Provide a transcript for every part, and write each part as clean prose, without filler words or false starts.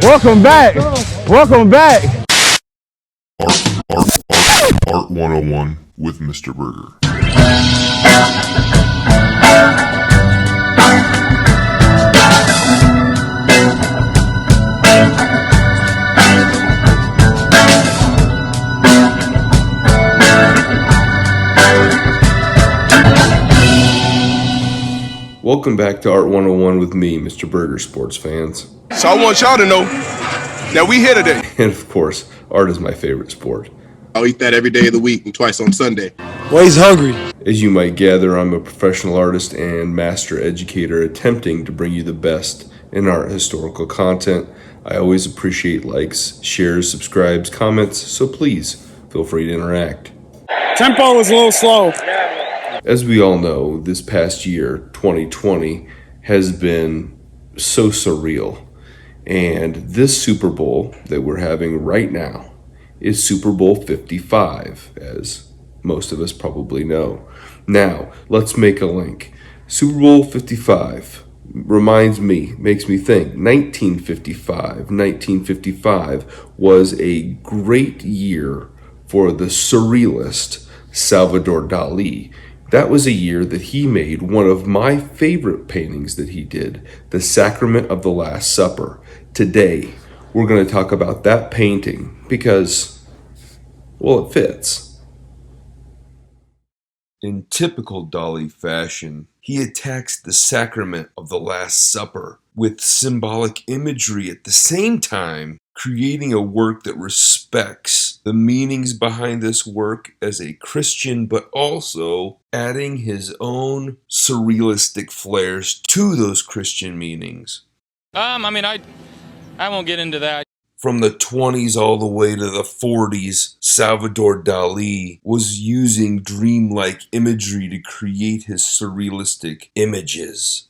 Welcome back. Welcome back. Art 101 with Mr. Burgher. Welcome back to Art 101 with me, Mr. Burgher, sports fans. So I want y'all to know that we here today. And of course, art is my favorite sport. I'll eat that every day of the week and twice on Sunday. Well, he's hungry. As you might gather, I'm a professional artist and master educator attempting to bring you the best in art historical content. I always appreciate likes, shares, subscribes, comments, so please feel free to interact. Tempo was a little slow. As we all know, this past year, 2020, has been so surreal. And this Super Bowl that we're having right now is Super Bowl 55, as most of us probably know. Now, let's make a link. Super Bowl 55 makes me think, 1955. 1955 was a great year for the surrealist Salvador Dalí. That was a year that he made one of my favorite paintings that he did, the Sacrament of the Last Supper. Today, we're going to talk about that painting because, well, it fits. In typical Dalí fashion, he attacks the Sacrament of the Last Supper with symbolic imagery at the same time, creating a work that respects the meanings behind this work as a Christian, but also adding his own surrealistic flares to those Christian meanings. I won't get into that. From the 20s all the way to the 40s, Salvador Dalí was using dreamlike imagery to create his surrealistic images.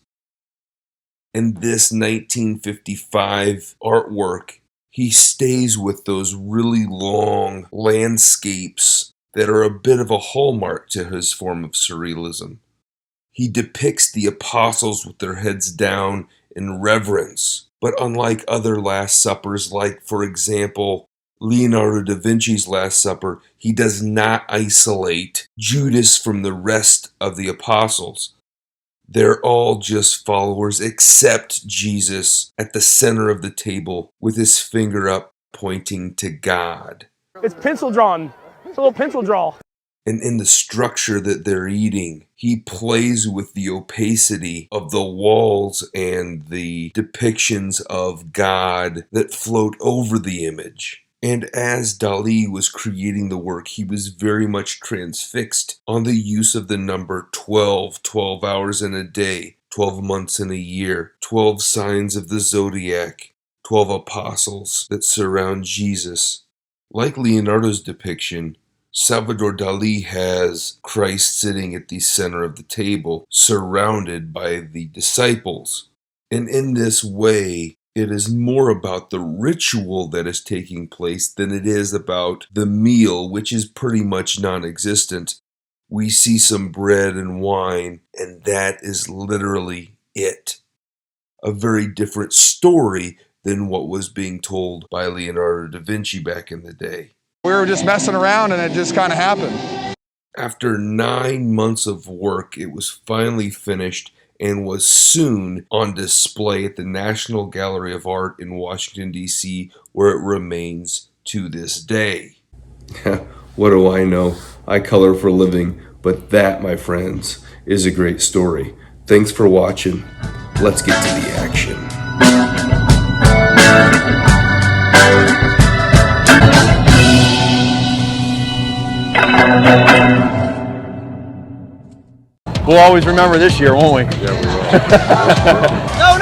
In this 1955 artwork, he stays with those really long landscapes that are a bit of a hallmark to his form of surrealism. He depicts the apostles with their heads down in reverence, but unlike other Last Suppers, like, for example, Leonardo da Vinci's Last Supper, he does not isolate Judas from the rest of the apostles. They're all just followers except Jesus at the center of the table with his finger up pointing to God. It's pencil drawn. It's a little pencil draw. And in the structure that they're eating, he plays with the opacity of the walls and the depictions of God that float over the image. And as Dalí was creating the work, he was very much transfixed on the use of the number 12, 12 hours in a day, 12 months in a year, 12 signs of the zodiac, 12 apostles that surround Jesus. Like Leonardo's depiction, Salvador Dalí has Christ sitting at the center of the table, surrounded by the disciples. And in this way, it is more about the ritual that is taking place than it is about the meal, which is pretty much non-existent. We see some bread and wine, and that is literally it. A very different story than what was being told by Leonardo da Vinci back in the day. We were just messing around and it just kind of happened. After 9 months of work, it was finally finished and was soon on display at the National Gallery of Art in Washington, D.C., where it remains to this day. What do I know? I color for a living, but that, my friends, is a great story. Thanks for watching. Let's get to the action. We'll always remember this year, won't we? Yeah, we will. No